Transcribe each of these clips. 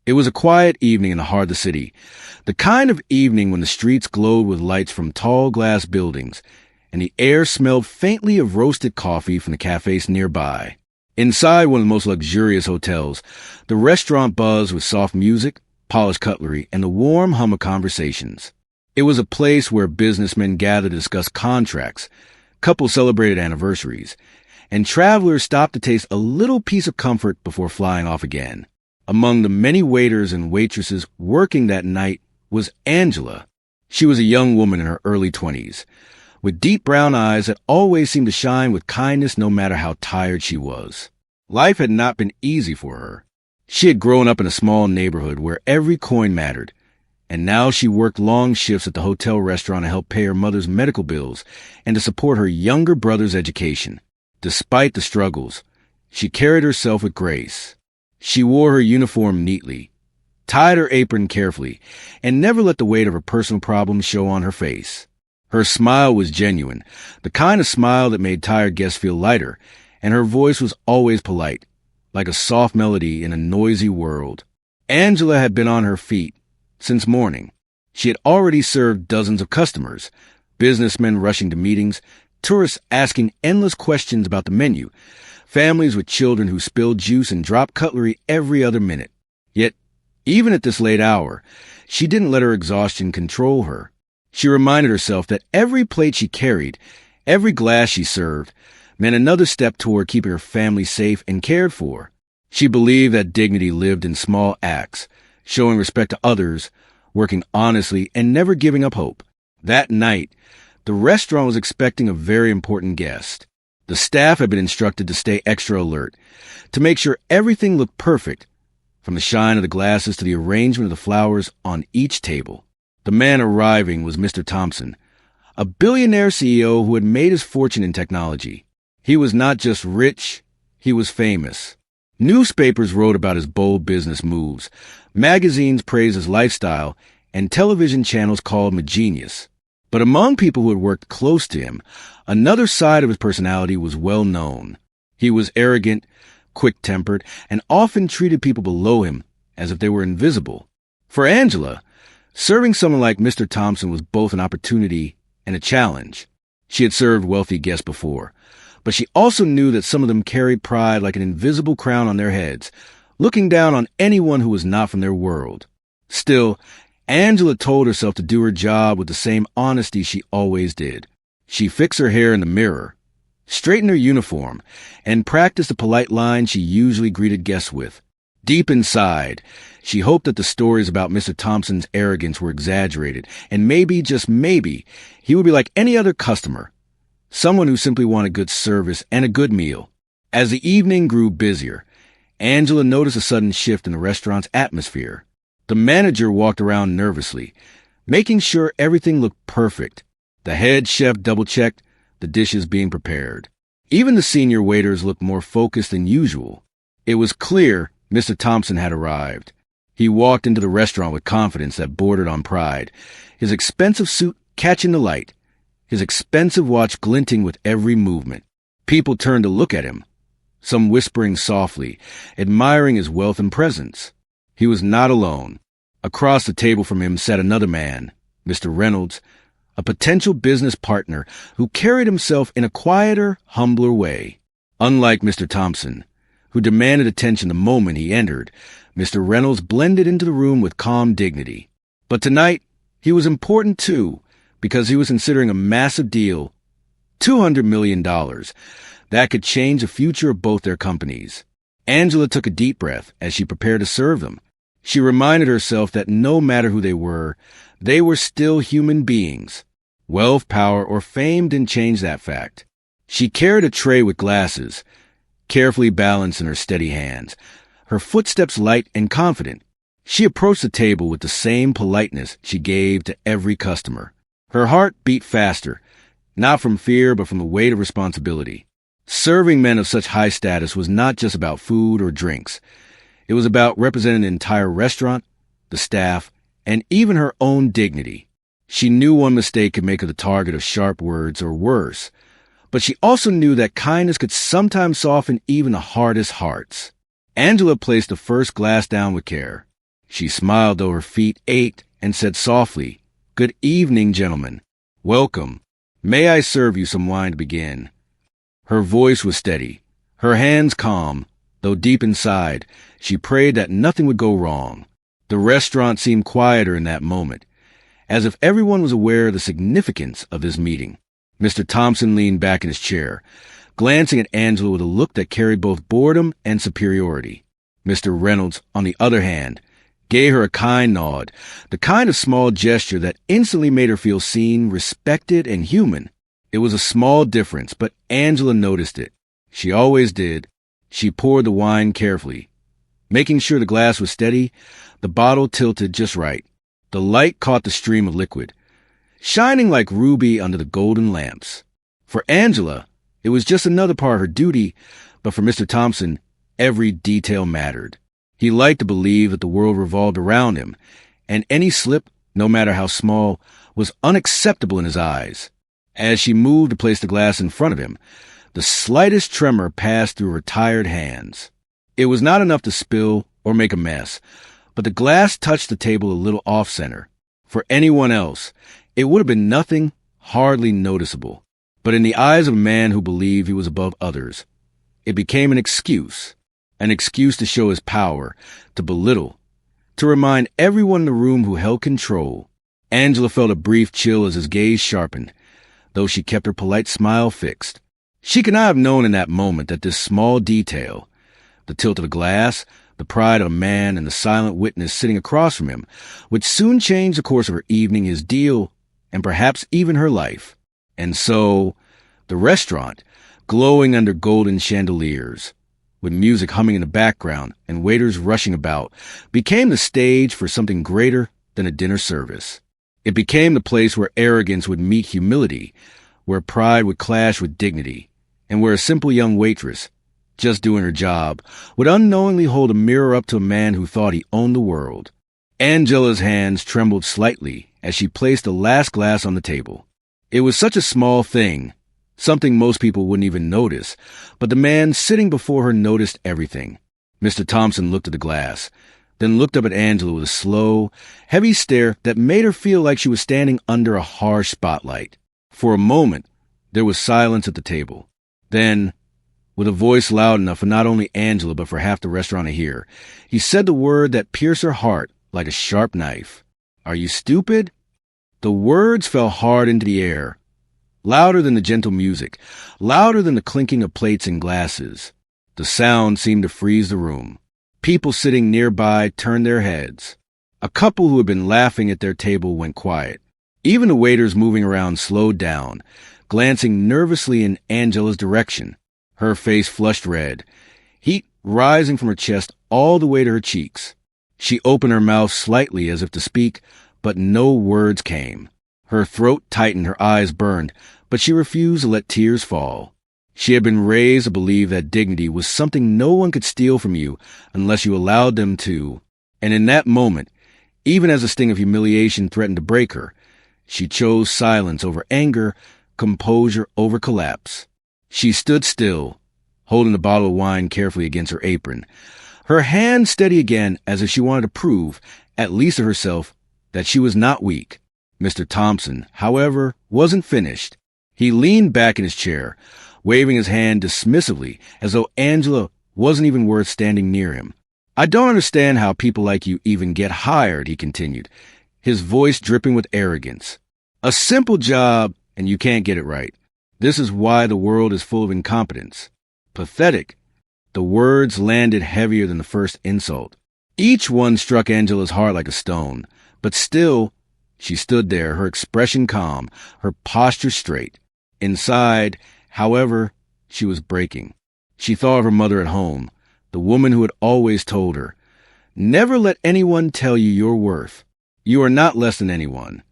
It was a quiet evening in the heart of the city, the kind of evening when the streets glowed with lights from tall glass buildings, and the air smelled faintly of roasted coffee from the cafes nearby. Inside one of the most luxurious hotels, the restaurant buzzed with soft music, polished cutlery, and the warm hum of conversations. It was a place where businessmen gathered to discuss contracts, couples celebrated anniversaries, and travelers stopped to taste a little piece of comfort before flying off again. Among the many waiters and waitresses working that night was Angela. She was a young woman in her early 20s, with deep brown eyes that always seemed to shine with kindness no matter how tired she was. Life had not been easy for her. She had grown up in a small neighborhood where every coin mattered, and now she worked long shifts at the hotel restaurant to help pay her mother's medical bills and to support her younger brother's education. Despite the struggles, she carried herself with grace. She wore her uniform neatly, tied her apron carefully, and never let the weight of her personal problems show on her face. Her smile was genuine, the kind of smile that made tired guests feel lighter, and her voice was always polite, like a soft melody in a noisy world. Angela had been on her feet since morning. She had already served dozens of customers, businessmen rushing to meetings, tourists asking endless questions about the menu, families with children who spilled juice and dropped cutlery every other minute. Yet, even at this late hour, she didn't let her exhaustion control her. She reminded herself that every plate she carried, every glass she served, meant another step toward keeping her family safe and cared for. She believed that dignity lived in small acts, showing respect to others, working honestly, and never giving up hope. That night, the restaurant was expecting a very important guest. The staff had been instructed to stay extra alert, to make sure everything looked perfect, from the shine of the glasses to the arrangement of the flowers on each table. The man arriving was Mr. Thompson, a billionaire CEO who had made his fortune in technology. He was not just rich, he was famous. Newspapers wrote about his bold business moves, magazines praised his lifestyle, and television channels called him a genius. But among people who had worked close to him, another side of his personality was well known. He was arrogant, quick-tempered, and often treated people below him as if they were invisible. For Angela, serving someone like Mr. Thompson was both an opportunity and a challenge. She had served wealthy guests before, but she also knew that some of them carried pride like an invisible crown on their heads, looking down on anyone who was not from their world. Still, Angela told herself to do her job with the same honesty she always did. She fixed her hair in the mirror, straightened her uniform, and practiced the polite lines she usually greeted guests with. Deep inside, she hoped that the stories about Mr. Thompson's arrogance were exaggerated, and maybe, just maybe, he would be like any other customer, someone who simply wanted good service and a good meal. As the evening grew busier, Angela noticed a sudden shift in the restaurant's atmosphere. The manager walked around nervously, making sure everything looked perfect. The head chef double-checked the dishes being prepared. Even the senior waiters looked more focused than usual. It was clear Mr. Thompson had arrived. He walked into the restaurant with confidence that bordered on pride, his expensive suit catching the light, his expensive watch glinting with every movement. People turned to look at him, some whispering softly, admiring his wealth and presence. He was not alone. Across the table from him sat another man, Mr. Reynolds, a potential business partner who carried himself in a quieter, humbler way. Unlike Mr. Thompson, who demanded attention the moment he entered, Mr. Reynolds blended into the room with calm dignity. But tonight, he was important too, because he was considering a massive deal, $200 million, that could change the future of both their companies. Angela took a deep breath as she prepared to serve them. She reminded herself that no matter who they were still human beings. Wealth, power, or fame didn't change that fact. She carried a tray with glasses, carefully balanced in her steady hands, her footsteps light and confident. She approached the table with the same politeness she gave to every customer. Her heart beat faster, not from fear but from the weight of responsibility. Serving men of such high status was not just about food or drinks. It was about representing the entire restaurant, the staff, and even her own dignity. She knew one mistake could make her the target of sharp words or worse, but she also knew that kindness could sometimes soften even the hardest hearts. Angela placed the first glass down with care. She smiled though her feet ached and said softly, "Good evening, gentlemen. Welcome. May I serve you some wine to begin?" Her voice was steady, her hands calm, though deep inside, she prayed that nothing would go wrong. The restaurant seemed quieter in that moment, as if everyone was aware of the significance of this meeting. Mr. Thompson leaned back in his chair, glancing at Angela with a look that carried both boredom and superiority. Mr. Reynolds, on the other hand, gave her a kind nod, the kind of small gesture that instantly made her feel seen, respected, and human. It was a small difference, but Angela noticed it. She always did. She poured the wine carefully, making sure the glass was steady, the bottle tilted just right. The light caught the stream of liquid, shining like ruby under the golden lamps. For Angela, it was just another part of her duty, but for Mr. Thompson, every detail mattered. He liked to believe that the world revolved around him, and any slip, no matter how small, was unacceptable in his eyes. As she moved to place the glass in front of him, the slightest tremor passed through her tired hands. It was not enough to spill or make a mess, but the glass touched the table a little off-center. For anyone else, it would have been nothing, hardly noticeable. But in the eyes of a man who believed he was above others, it became an excuse to show his power, to belittle, to remind everyone in the room who held control. Angela felt a brief chill as his gaze sharpened, though she kept her polite smile fixed. She could not have known in that moment that this small detail, the tilt of the glass, the pride of a man, and the silent witness sitting across from him, would soon change the course of her evening, his deal, and perhaps even her life. And so, the restaurant, glowing under golden chandeliers, with music humming in the background and waiters rushing about, became the stage for something greater than a dinner service. It became the place where arrogance would meet humility, where pride would clash with dignity, and where a simple young waitress, just doing her job, would unknowingly hold a mirror up to a man who thought he owned the world. Angela's hands trembled slightly as she placed the last glass on the table. It was such a small thing, something most people wouldn't even notice, but the man sitting before her noticed everything. Mr. Thompson looked at the glass, then looked up at Angela with a slow, heavy stare that made her feel like she was standing under a harsh spotlight. For a moment, there was silence at the table. Then, with a voice loud enough for not only Angela but for half the restaurant to hear, he said the word that pierced her heart like a sharp knife. "Are you stupid?" The words fell hard into the air, louder than the gentle music, louder than the clinking of plates and glasses. The sound seemed to freeze the room. People sitting nearby turned their heads. A couple who had been laughing at their table went quiet. Even the waiters moving around slowed down, glancing nervously in Angela's direction. Her face flushed red, heat rising from her chest all the way to her cheeks. She opened her mouth slightly as if to speak, but no words came. Her throat tightened, her eyes burned, but she refused to let tears fall. She had been raised to believe that dignity was something no one could steal from you unless you allowed them to. And in that moment, even as a sting of humiliation threatened to break her, she chose silence over anger, composure over collapse. She stood still, holding the bottle of wine carefully against her apron, her hand steady again as if she wanted to prove, at least to herself, that she was not weak. Mr. Thompson, however, wasn't finished. He leaned back in his chair, waving his hand dismissively as though Angela wasn't even worth standing near him. "I don't understand how people like you even get hired," he continued, his voice dripping with arrogance. "A simple job, and you can't get it right. This is why the world is full of incompetence. Pathetic." The words landed heavier than the first insult. Each one struck Angela's heart like a stone, but still, she stood there, her expression calm, her posture straight. Inside, however, she was breaking. She thought of her mother at home, the woman who had always told her, "Never let anyone tell you your worth. You are not less than anyone."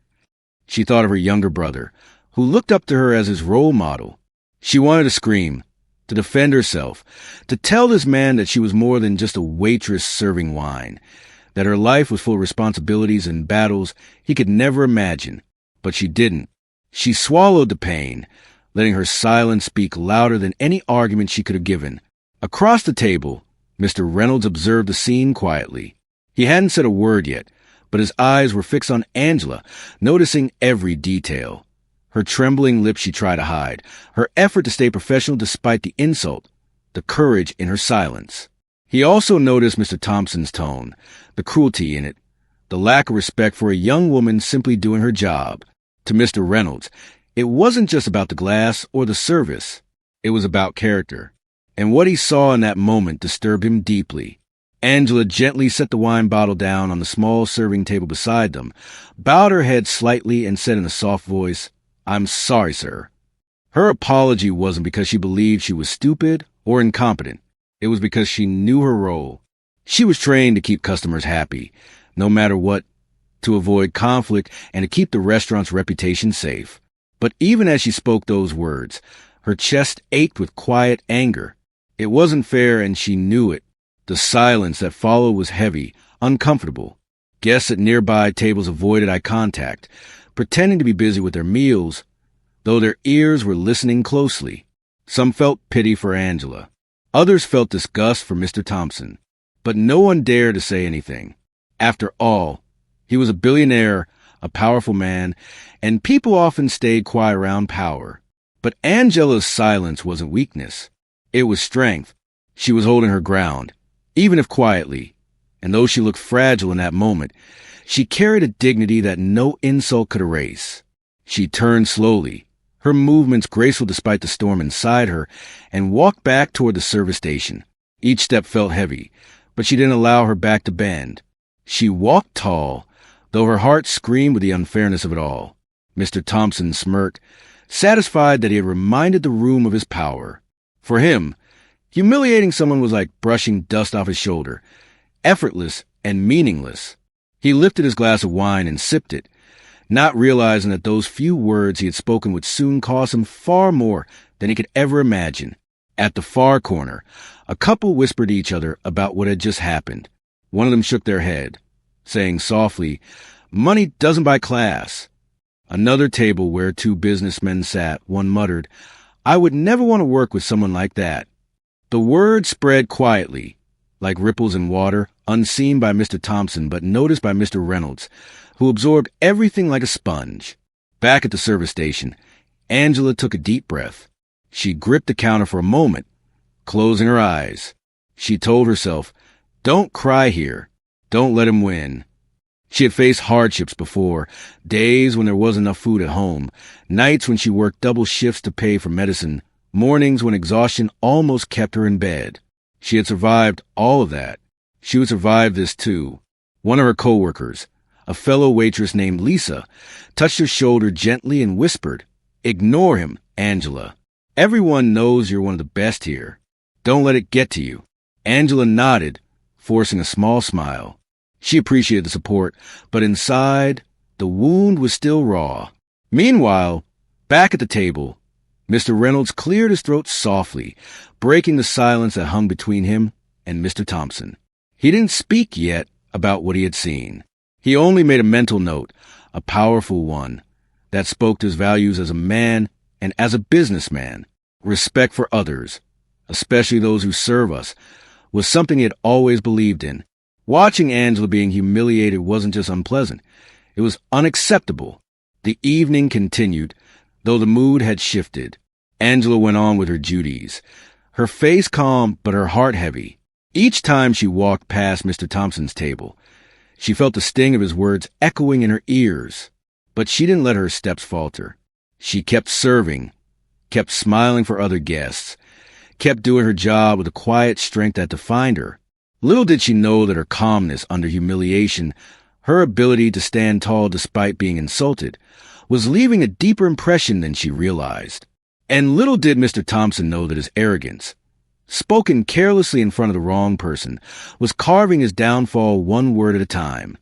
She thought of her younger brother, who looked up to her as his role model. She wanted to scream, to defend herself, to tell this man that she was more than just a waitress serving wine, that her life was full of responsibilities and battles he could never imagine. But she didn't. She swallowed the pain, letting her silence speak louder than any argument she could have given. Across the table, Mr. Reynolds observed the scene quietly. He hadn't said a word yet, but his eyes were fixed on Angela, noticing every detail. Her trembling lips she tried to hide, her effort to stay professional despite the insult, the courage in her silence. He also noticed Mr. Thompson's tone, the cruelty in it, the lack of respect for a young woman simply doing her job. To Mr. Reynolds, it wasn't just about the glass or the service. It was about character. And what he saw in that moment disturbed him deeply. Angela gently set the wine bottle down on the small serving table beside them, bowed her head slightly and said in a soft voice, "I'm sorry, sir." Her apology wasn't because she believed she was stupid or incompetent. It was because she knew her role. She was trained to keep customers happy, no matter what, to avoid conflict and to keep the restaurant's reputation safe. But even as she spoke those words, her chest ached with quiet anger. It wasn't fair, and she knew it. The silence that followed was heavy, uncomfortable. Guests at nearby tables avoided eye contact, pretending to be busy with their meals, though their ears were listening closely. Some felt pity for Angela. Others felt disgust for Mr. Thompson. But no one dared to say anything. After all, he was a billionaire, a powerful man, and people often stayed quiet around power. But Angela's silence wasn't weakness. It was strength. She was holding her ground, even if quietly. And though she looked fragile in that moment, she carried a dignity that no insult could erase. She turned slowly, her movements graceful despite the storm inside her, and walked back toward the service station. Each step felt heavy, but she didn't allow her back to bend. She walked tall, though her heart screamed with the unfairness of it all. Mr. Thompson smirked, satisfied that he had reminded the room of his power. For him, humiliating someone was like brushing dust off his shoulder, effortless and meaningless. He lifted his glass of wine and sipped it, not realizing that those few words he had spoken would soon cost him far more than he could ever imagine. At the far corner, a couple whispered to each other about what had just happened. One of them shook their head, saying softly, "Money doesn't buy class." Another table where two businessmen sat, one muttered, "I would never want to work with someone like that." The word spread quietly, like ripples in water, unseen by Mr. Thompson but noticed by Mr. Reynolds, who absorbed everything like a sponge. Back at the service station, Angela took a deep breath. She gripped the counter for a moment, closing her eyes. She told herself, "Don't cry here. Don't let him win." She had faced hardships before, days when there wasn't enough food at home, nights when she worked double shifts to pay for medicine, mornings when exhaustion almost kept her in bed. She had survived all of that. She would survive this too. One of her coworkers, a fellow waitress named Lisa, touched her shoulder gently and whispered, "Ignore him, Angela. Everyone knows you're one of the best here. Don't let it get to you." Angela nodded, forcing a small smile. She appreciated the support, but inside, the wound was still raw. Meanwhile, back at the table, Mr. Reynolds cleared his throat softly, breaking the silence that hung between him and Mr. Thompson. He didn't speak yet about what he had seen. He only made a mental note, a powerful one, that spoke to his values as a man and as a businessman. Respect for others, especially those who serve us, was something he had always believed in. Watching Angela being humiliated wasn't just unpleasant. It was unacceptable. The evening continued, though the mood had shifted. Angela went on with her duties, her face calm but her heart heavy. Each time she walked past Mr. Thompson's table, she felt the sting of his words echoing in her ears. But she didn't let her steps falter. She kept serving, kept smiling for other guests, kept doing her job with a quiet strength that defined her. Little did she know that her calmness under humiliation, her ability to stand tall despite being insulted, was leaving a deeper impression than she realized. And little did Mr. Thompson know that his arrogance, spoken carelessly in front of the wrong person, was carving his downfall one word at a time.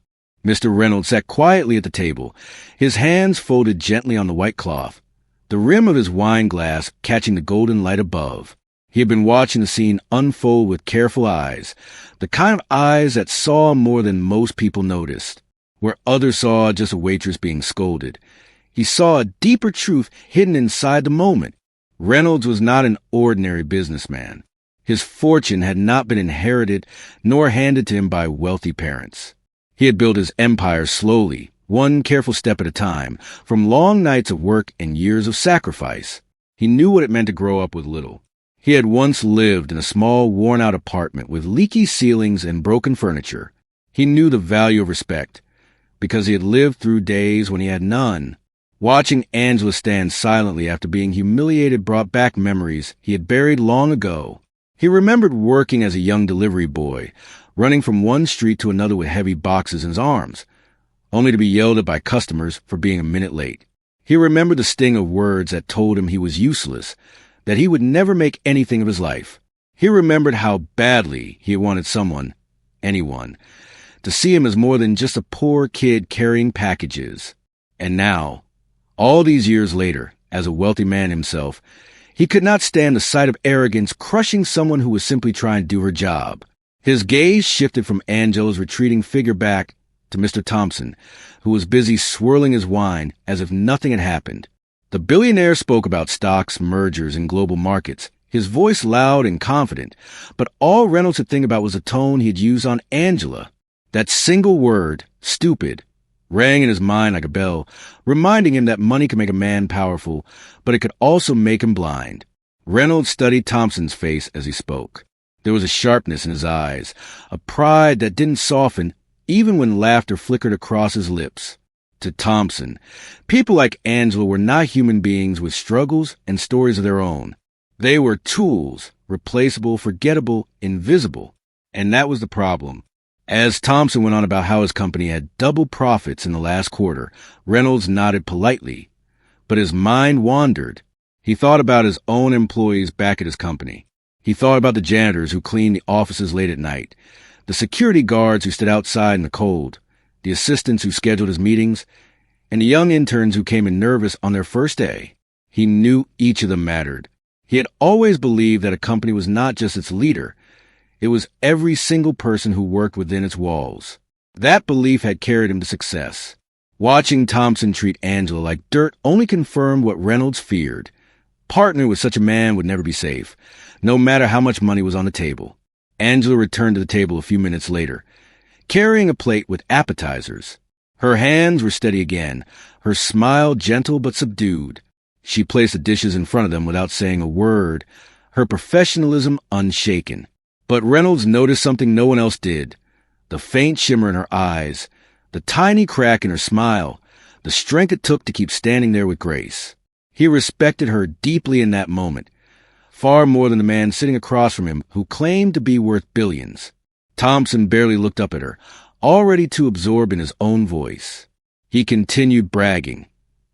Mr. Reynolds sat quietly at the table, his hands folded gently on the white cloth, the rim of his wine glass catching the golden light above. He had been watching the scene unfold with careful eyes, the kind of eyes that saw more than most people noticed. Where others saw just a waitress being scolded, he saw a deeper truth hidden inside the moment. Reynolds was not an ordinary businessman. His fortune had not been inherited nor handed to him by wealthy parents. He had built his empire slowly, one careful step at a time, from long nights of work and years of sacrifice. He knew what it meant to grow up with little. He had once lived in a small, worn-out apartment with leaky ceilings and broken furniture. He knew the value of respect, because he had lived through days when he had none. Watching Angela stand silently after being humiliated brought back memories he had buried long ago. He remembered working as a young delivery boy, running from one street to another with heavy boxes in his arms, only to be yelled at by customers for being a minute late. He remembered the sting of words that told him he was useless, that he would never make anything of his life. He remembered how badly he wanted someone, anyone, to see him as more than just a poor kid carrying packages. And now, all these years later, as a wealthy man himself, he could not stand the sight of arrogance crushing someone who was simply trying to do her job. His gaze shifted from Angela's retreating figure back to Mr. Thompson, who was busy swirling his wine as if nothing had happened. The billionaire spoke about stocks, mergers, and global markets, his voice loud and confident, but all Reynolds could think about was the tone he had used on Angela. That single word, stupid, rang in his mind like a bell, reminding him that money could make a man powerful, but it could also make him blind. Reynolds studied Thompson's face as he spoke. There was a sharpness in his eyes, a pride that didn't soften even when laughter flickered across his lips. To Thompson, people like Angela were not human beings with struggles and stories of their own. They were tools, replaceable, forgettable, invisible. And that was the problem. As Thompson went on about how his company had doubled profits in the last quarter, Reynolds nodded politely. But his mind wandered. He thought about his own employees back at his company. He thought about the janitors who cleaned the offices late at night, the security guards who stood outside in the cold, the assistants who scheduled his meetings, and the young interns who came in nervous on their first day. He knew each of them mattered. He had always believed that a company was not just its leader. It was every single person who worked within its walls. That belief had carried him to success. Watching Thompson treat Angela like dirt only confirmed what Reynolds feared. Partnering with such a man would never be safe, no matter how much money was on the table. Angela returned to the table a few minutes later, carrying a plate with appetizers. Her hands were steady again, her smile gentle but subdued. She placed the dishes in front of them without saying a word, her professionalism unshaken. But Reynolds noticed something no one else did. The faint shimmer in her eyes, the tiny crack in her smile, the strength it took to keep standing there with grace. He respected her deeply in that moment, far more than the man sitting across from him who claimed to be worth billions. Thompson barely looked up at her, already too absorbed in his own voice. He continued bragging,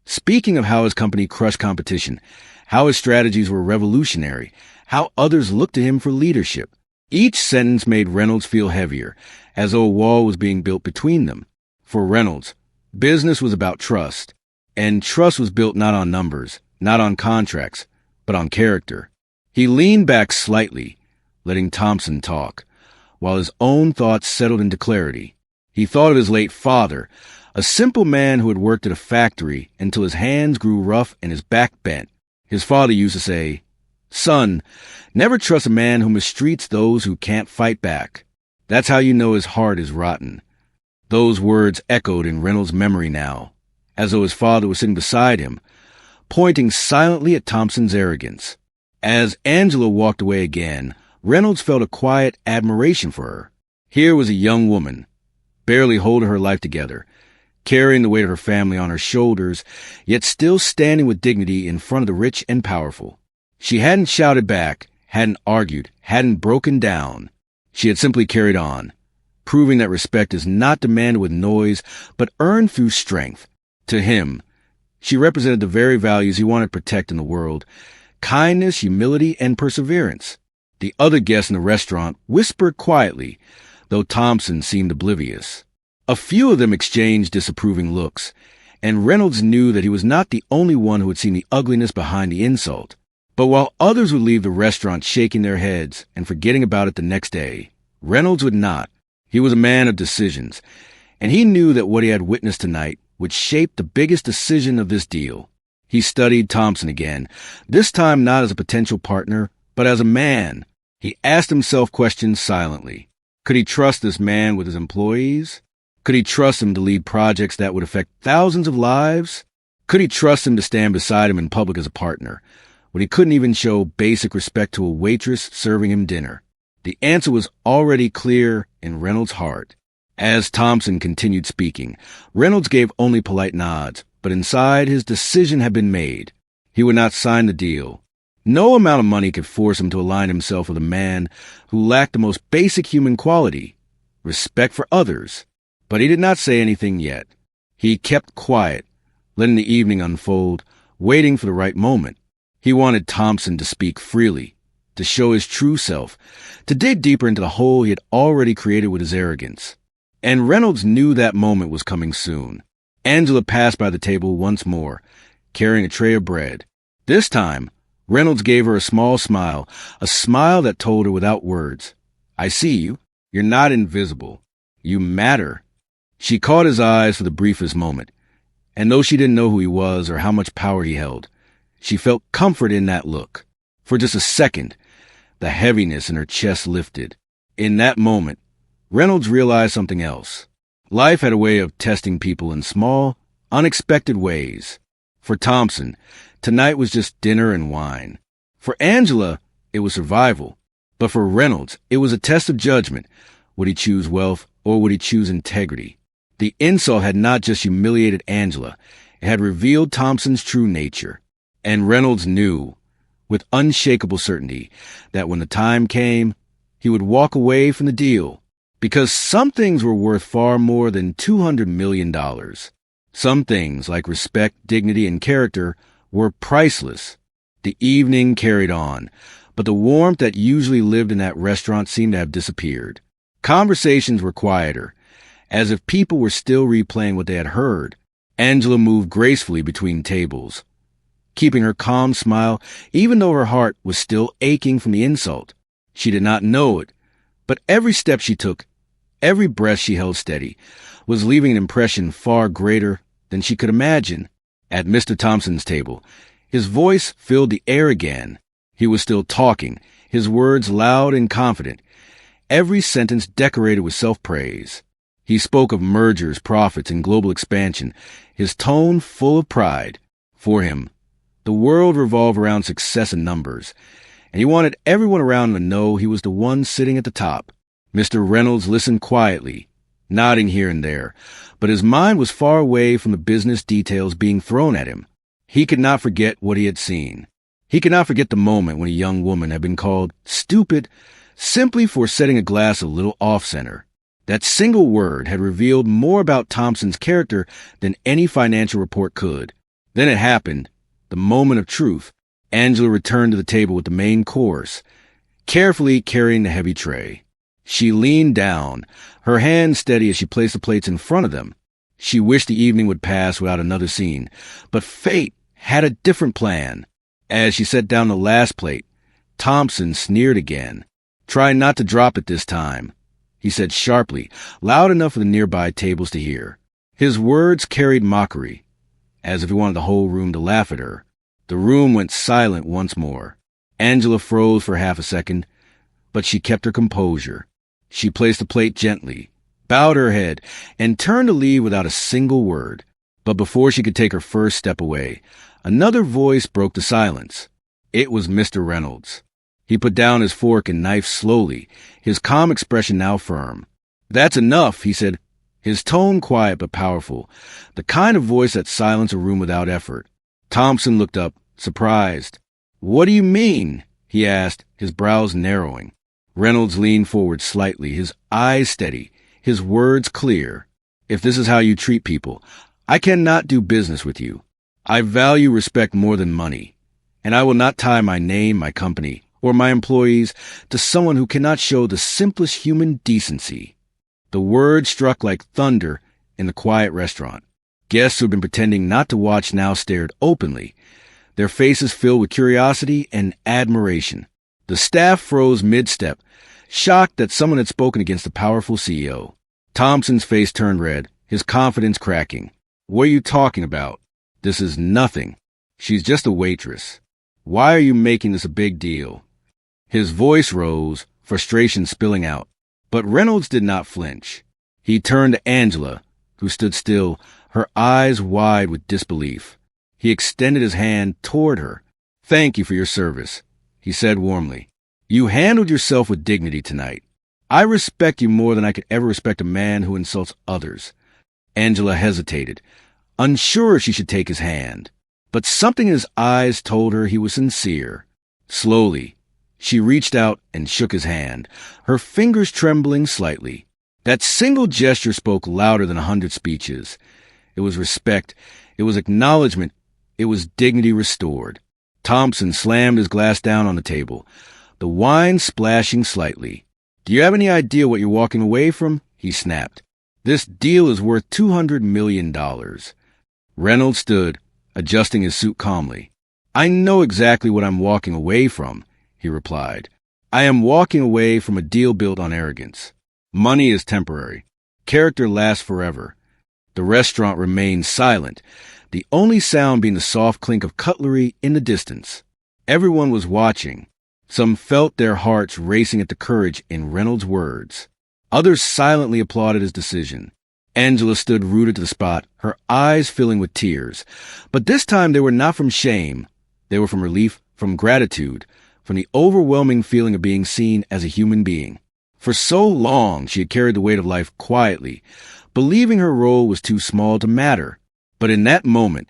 speaking of how his company crushed competition, how his strategies were revolutionary, how others looked to him for leadership. Each sentence made Reynolds feel heavier, as though a wall was being built between them. For Reynolds, business was about trust, and trust was built not on numbers, not on contracts, but on character. He leaned back slightly, letting Thompson talk, while his own thoughts settled into clarity. He thought of his late father, a simple man who had worked at a factory until his hands grew rough and his back bent. His father used to say, "Son, never trust a man who mistreats those who can't fight back. That's how you know his heart is rotten." Those words echoed in Reynolds' memory now, as though his father was sitting beside him, pointing silently at Thompson's arrogance. As Angela walked away again, Reynolds felt a quiet admiration for her. Here was a young woman, barely holding her life together, carrying the weight of her family on her shoulders, yet still standing with dignity in front of the rich and powerful. She hadn't shouted back, hadn't argued, hadn't broken down. She had simply carried on, proving that respect is not demanded with noise, but earned through strength. To him, she represented the very values he wanted to protect in the world: kindness, humility, and perseverance. The other guests in the restaurant whispered quietly, though Thompson seemed oblivious. A few of them exchanged disapproving looks, and Reynolds knew that he was not the only one who had seen the ugliness behind the insult. But while others would leave the restaurant shaking their heads and forgetting about it the next day, Reynolds would not. He was a man of decisions, and he knew that what he had witnessed tonight would shape the biggest decision of this deal. He studied Thompson again, this time not as a potential partner, but as a man, He asked himself questions silently. Could he trust this man with his employees? Could he trust him to lead projects that would affect thousands of lives? Could he trust him to stand beside him in public as a partner, when he couldn't even show basic respect to a waitress serving him dinner? The answer was already clear in Reynolds' heart. As Thompson continued speaking, Reynolds gave only polite nods, but inside his decision had been made. He would not sign the deal. No amount of money could force him to align himself with a man who lacked the most basic human quality, respect for others. But he did not say anything yet. He kept quiet, letting the evening unfold, waiting for the right moment. He wanted Thompson to speak freely, to show his true self, to dig deeper into the hole he had already created with his arrogance. And Reynolds knew that moment was coming soon. Angela passed by the table once more, carrying a tray of bread. This time, Reynolds gave her a small smile, a smile that told her without words, "I see you. You're not invisible. You matter." She caught his eyes for the briefest moment, and though she didn't know who he was or how much power he held, she felt comfort in that look. For just a second, the heaviness in her chest lifted. In that moment, Reynolds realized something else. Life had a way of testing people in small, unexpected ways. For Thompson, tonight was just dinner and wine. For Angela, it was survival. But for Reynolds, it was a test of judgment. Would he choose wealth or would he choose integrity? The insult had not just humiliated Angela, it had revealed Thompson's true nature. And Reynolds knew, with unshakable certainty, that when the time came, he would walk away from the deal. Because some things were worth far more than $200 million. Some things, like respect, dignity, and character, were priceless. The evening carried on, but the warmth that usually lived in that restaurant seemed to have disappeared. Conversations were quieter, as if people were still replaying what they had heard. Angela moved gracefully between tables, keeping her calm smile even though her heart was still aching from the insult. She did not know it, but every step she took, every breath she held steady, was leaving an impression far greater than she could imagine. At Mr. Thompson's table, his voice filled the air again. He was still talking, his words loud and confident, every sentence decorated with self-praise. He spoke of mergers, profits, and global expansion, his tone full of pride. For him, the world revolved around success and numbers, and he wanted everyone around him to know he was the one sitting at the top. Mr. Reynolds listened quietly, nodding here and there, but his mind was far away from the business details being thrown at him. He could not forget what he had seen. He could not forget the moment when a young woman had been called stupid simply for setting a glass a little off-center. That single word had revealed more about Thompson's character than any financial report could. Then it happened, the moment of truth. Angela returned to the table with the main course, carefully carrying the heavy tray. She leaned down, her hand steady as she placed the plates in front of them. She wished the evening would pass without another scene, but fate had a different plan. As she set down the last plate, Thompson sneered again. "Try not to drop it this time," he said sharply, loud enough for the nearby tables to hear. His words carried mockery, as if he wanted the whole room to laugh at her. The room went silent once more. Angela froze for half a second, but she kept her composure. She placed the plate gently, bowed her head, and turned to leave without a single word. But before she could take her first step away, another voice broke the silence. It was Mr. Reynolds. He put down his fork and knife slowly, his calm expression now firm. "That's enough," he said, his tone quiet but powerful, the kind of voice that silenced a room without effort. Thompson looked up, surprised. "What do you mean?" he asked, his brows narrowing. Reynolds leaned forward slightly, his eyes steady, his words clear. "If this is how you treat people, I cannot do business with you. I value respect more than money, and I will not tie my name, my company, or my employees to someone who cannot show the simplest human decency." The words struck like thunder in the quiet restaurant. Guests who had been pretending not to watch now stared openly, their faces filled with curiosity and admiration. The staff froze mid-step, shocked that someone had spoken against the powerful CEO. Thompson's face turned red, his confidence cracking. "What are you talking about? This is nothing. She's just a waitress. Why are you making this a big deal?" His voice rose, frustration spilling out. But Reynolds did not flinch. He turned to Angela, who stood still, her eyes wide with disbelief. He extended his hand toward her. "Thank you for your service," he said warmly. "You handled yourself with dignity tonight. I respect you more than I could ever respect a man who insults others." Angela hesitated, unsure if she should take his hand. But something in his eyes told her he was sincere. Slowly, she reached out and shook his hand, her fingers trembling slightly. That single gesture spoke louder than 100 speeches. It was respect. It was acknowledgement. It was dignity restored. Thompson slammed his glass down on the table, the wine splashing slightly. "Do you have any idea what you're walking away from?" he snapped. "This deal is worth $200 million. Reynolds stood, adjusting his suit calmly. "I know exactly what I'm walking away from," he replied. "I am walking away from a deal built on arrogance. Money is temporary. Character lasts forever." The restaurant remained silent, the only sound being the soft clink of cutlery in the distance. Everyone was watching. Some felt their hearts racing at the courage in Reynolds' words. Others silently applauded his decision. Angela stood rooted to the spot, her eyes filling with tears. But this time they were not from shame. They were from relief, from gratitude, from the overwhelming feeling of being seen as a human being. For so long she had carried the weight of life quietly, believing her role was too small to matter. But in that moment,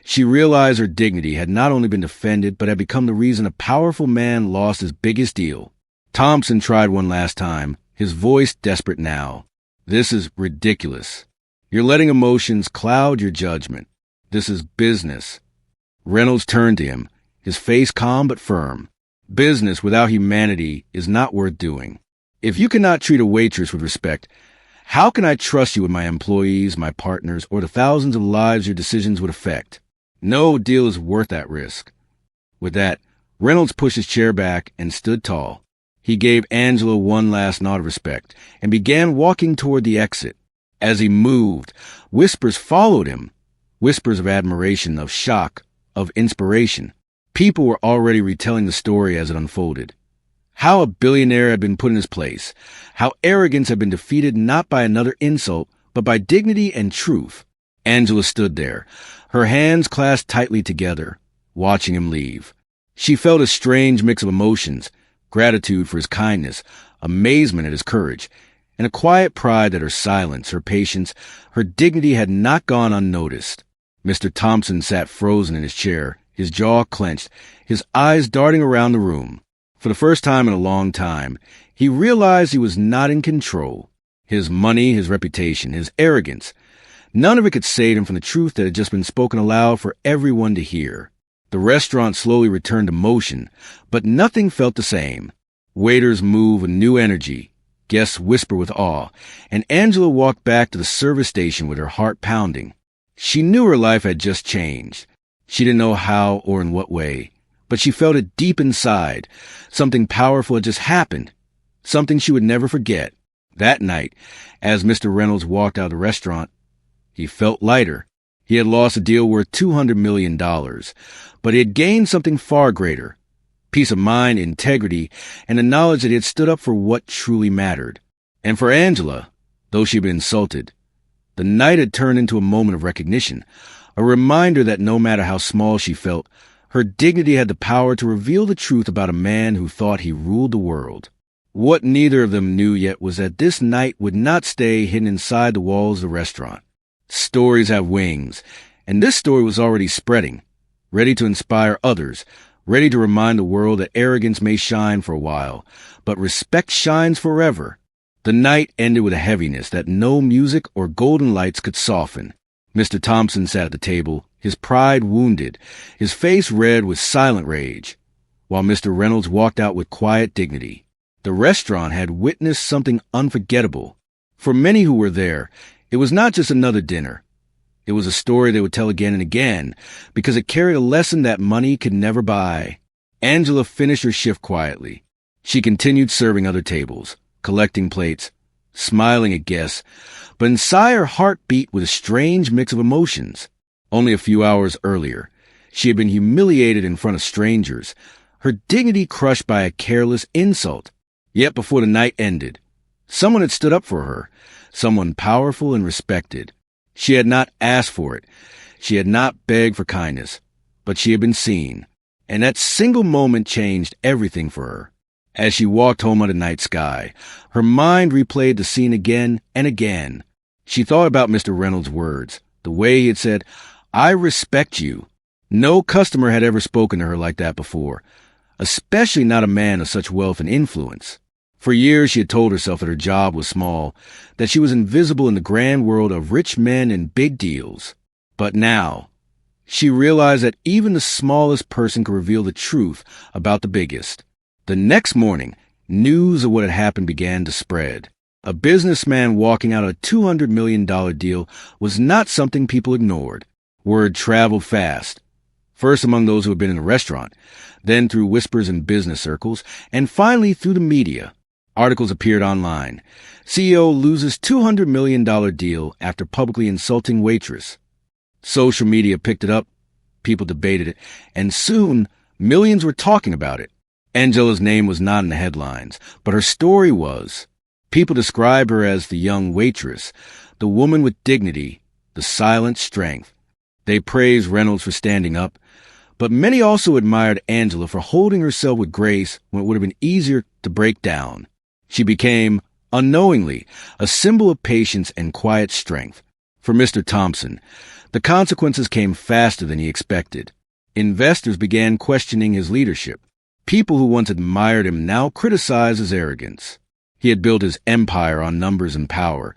she realized her dignity had not only been defended, but had become the reason a powerful man lost his biggest deal. Thompson tried one last time, his voice desperate now. "This is ridiculous. You're letting emotions cloud your judgment. This is business." Reynolds turned to him, his face calm but firm. "Business without humanity is not worth doing. If you cannot treat a waitress with respect, how can I trust you with my employees, my partners, or the thousands of lives your decisions would affect? No deal is worth that risk." With that, Reynolds pushed his chair back and stood tall. He gave Angela one last nod of respect and began walking toward the exit. As he moved, whispers followed him, whispers of admiration, of shock, of inspiration. People were already retelling the story as it unfolded. How a billionaire had been put in his place, how arrogance had been defeated not by another insult, but by dignity and truth. Angela stood there, her hands clasped tightly together, watching him leave. She felt a strange mix of emotions, gratitude for his kindness, amazement at his courage, and a quiet pride that her silence, her patience, her dignity had not gone unnoticed. Mr. Thompson sat frozen in his chair, his jaw clenched, his eyes darting around the room. For the first time in a long time, he realized he was not in control. His money, his reputation, his arrogance, none of it could save him from the truth that had just been spoken aloud for everyone to hear. The restaurant slowly returned to motion, but nothing felt the same. Waiters move with new energy, guests whisper with awe, and Angela walked back to the service station with her heart pounding. She knew her life had just changed. She didn't know how or in what way, but she felt it deep inside. Something powerful had just happened, something she would never forget. That night, as Mr. Reynolds walked out of the restaurant, he felt lighter. He had lost a deal worth $200 million, but he had gained something far greater: peace of mind, integrity, and the knowledge that he had stood up for what truly mattered. And for Angela, though she had been insulted, the night had turned into a moment of recognition, a reminder that no matter how small she felt, her dignity had the power to reveal the truth about a man who thought he ruled the world. What neither of them knew yet was that this night would not stay hidden inside the walls of the restaurant. Stories have wings, and this story was already spreading, ready to inspire others, ready to remind the world that arrogance may shine for a while, but respect shines forever. The night ended with a heaviness that no music or golden lights could soften. Mr. Thompson sat at the table, his pride wounded, his face red with silent rage, while Mr. Reynolds walked out with quiet dignity. The restaurant had witnessed something unforgettable. For many who were there, it was not just another dinner. It was a story they would tell again and again, because it carried a lesson that money could never buy. Angela finished her shift quietly. She continued serving other tables, collecting plates, smiling at guests, but inside her heart beat with a strange mix of emotions. Only a few hours earlier, she had been humiliated in front of strangers, her dignity crushed by a careless insult. Yet before the night ended, someone had stood up for her, someone powerful and respected. She had not asked for it. She had not begged for kindness, but she had been seen. And that single moment changed everything for her. As she walked home under the night sky, her mind replayed the scene again and again. She thought about Mr. Reynolds' words, the way he had said, "I respect you." No customer had ever spoken to her like that before, especially not a man of such wealth and influence. For years she had told herself that her job was small, that she was invisible in the grand world of rich men and big deals. But now, she realized that even the smallest person could reveal the truth about the biggest. The next morning, news of what had happened began to spread. A businessman walking out a $200 million deal was not something people ignored. Word traveled fast. First among those who had been in the restaurant, then through whispers in business circles, and finally through the media. Articles appeared online. CEO loses $200 million deal after publicly insulting waitress. Social media picked it up. People debated it. And soon, millions were talking about it. Angela's name was not in the headlines, but her story was. People described her as the young waitress, the woman with dignity, the silent strength. They praised Reynolds for standing up, but many also admired Angela for holding herself with grace when it would have been easier to break down. She became, unknowingly, a symbol of patience and quiet strength. For Mr. Thompson, the consequences came faster than he expected. Investors began questioning his leadership. People who once admired him now criticized his arrogance. He had built his empire on numbers and power,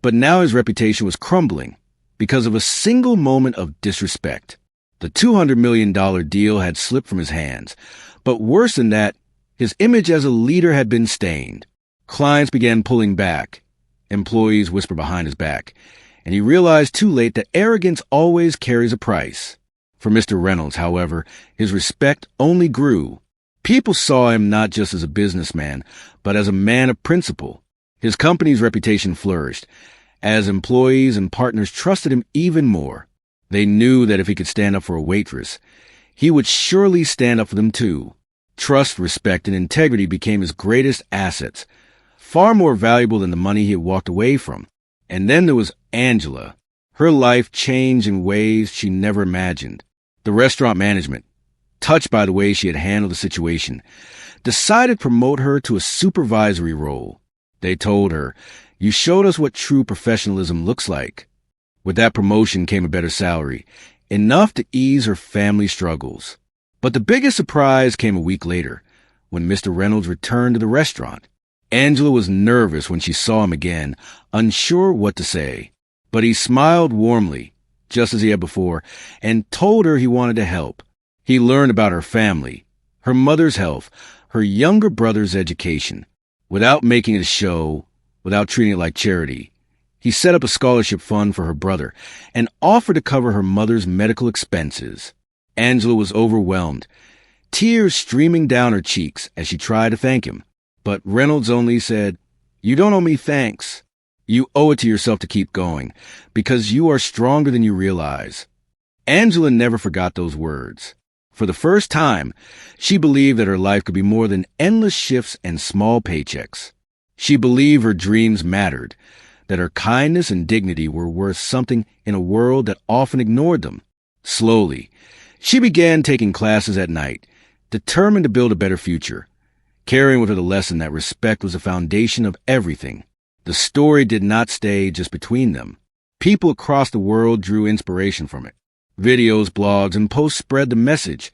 but now his reputation was crumbling because of a single moment of disrespect. The $200 million deal had slipped from his hands, but worse than that, his image as a leader had been stained. Clients began pulling back. Employees whispered behind his back, and he realized too late that arrogance always carries a price. For Mr. Reynolds, however, his respect only grew. People saw him not just as a businessman, but as a man of principle. His company's reputation flourished, as employees and partners trusted him even more. They knew that if he could stand up for a waitress, he would surely stand up for them too. Trust, respect, and integrity became his greatest assets, far more valuable than the money he had walked away from. And then there was Angela. Her life changed in ways she never imagined. The restaurant management, touched by the way she had handled the situation, decided to promote her to a supervisory role. They told her, "You showed us what true professionalism looks like." With that promotion came a better salary, enough to ease her family struggles. But the biggest surprise came a week later, when Mr. Reynolds returned to the restaurant. Angela was nervous when she saw him again, unsure what to say. But he smiled warmly, just as he had before, and told her he wanted to help. He learned about her family, her mother's health, her younger brother's education. Without making it a show, without treating it like charity, he set up a scholarship fund for her brother and offered to cover her mother's medical expenses. Angela was overwhelmed, tears streaming down her cheeks as she tried to thank him. But Reynolds only said, "You don't owe me thanks. You owe it to yourself to keep going, because you are stronger than you realize." Angela never forgot those words. For the first time, she believed that her life could be more than endless shifts and small paychecks. She believed her dreams mattered, that her kindness and dignity were worth something in a world that often ignored them. Slowly, she began taking classes at night, determined to build a better future, carrying with her the lesson that respect was the foundation of everything. The story did not stay just between them. People across the world drew inspiration from it. Videos, blogs, and posts spread the message.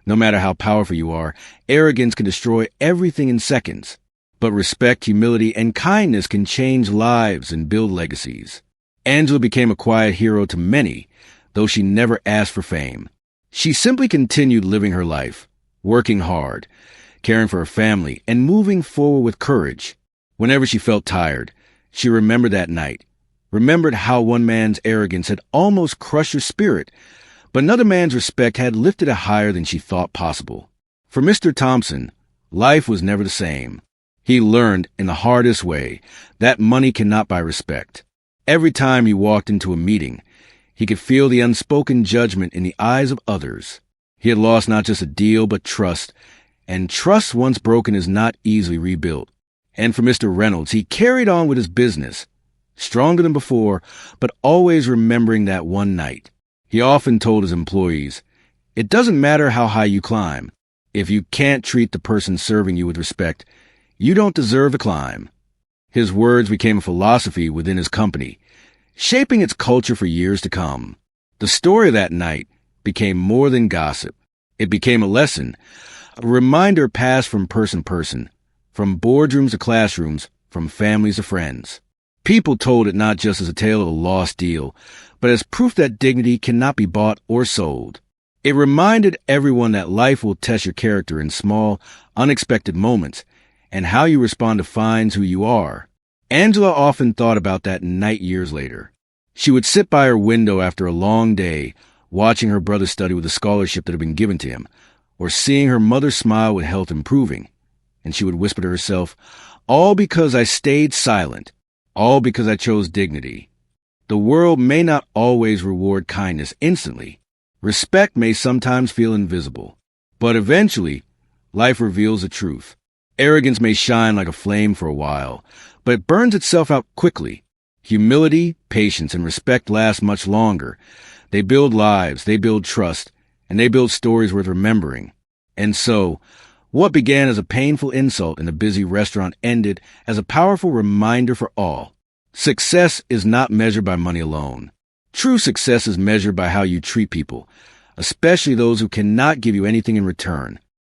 No matter how powerful you are, arrogance can destroy everything in seconds. But respect, humility, and kindness can change lives and build legacies. Angela became a quiet hero to many, though she never asked for fame. She simply continued living her life, working hard, caring for her family, and moving forward with courage. Whenever she felt tired, she remembered that night, remembered how one man's arrogance had almost crushed her spirit, but another man's respect had lifted her higher than she thought possible. For Mr. Thompson, life was never the same. He learned in the hardest way that money cannot buy respect. Every time he walked into a meeting, he could feel the unspoken judgment in the eyes of others. He had lost not just a deal, but trust, And trust once broken is not easily rebuilt. And for Mr. Reynolds, he carried on with his business, stronger than before, but always remembering that one night. He often told his employees, "It doesn't matter how high you climb. If you can't treat the person serving you with respect, you don't deserve to climb." His words became a philosophy within his company, shaping its culture for years to come. The story of that night became more than gossip. It became a lesson, a reminder passed from person to person, from boardrooms to classrooms, from families to friends. People told it not just as a tale of a lost deal, but as proof that dignity cannot be bought or sold. It reminded everyone that life will test your character in small, unexpected moments, and how you respond defines who you are. Angela often thought about that night years later. She would sit by her window after a long day, watching her brother study with a scholarship that had been given to him, or seeing her mother smile with health improving. And she would whisper to herself, "All because I stayed silent. All because I chose dignity." The world may not always reward kindness instantly. Respect may sometimes feel invisible. But eventually, life reveals the truth. Arrogance may shine like a flame for a while, but it burns itself out quickly. Humility, patience, and respect last much longer. They build lives, they build trust, and they build stories worth remembering. And so, what began as a painful insult in a busy restaurant ended as a powerful reminder for all. Success is not measured by money alone. True success is measured by how you treat people, especially those who cannot give you anything in return.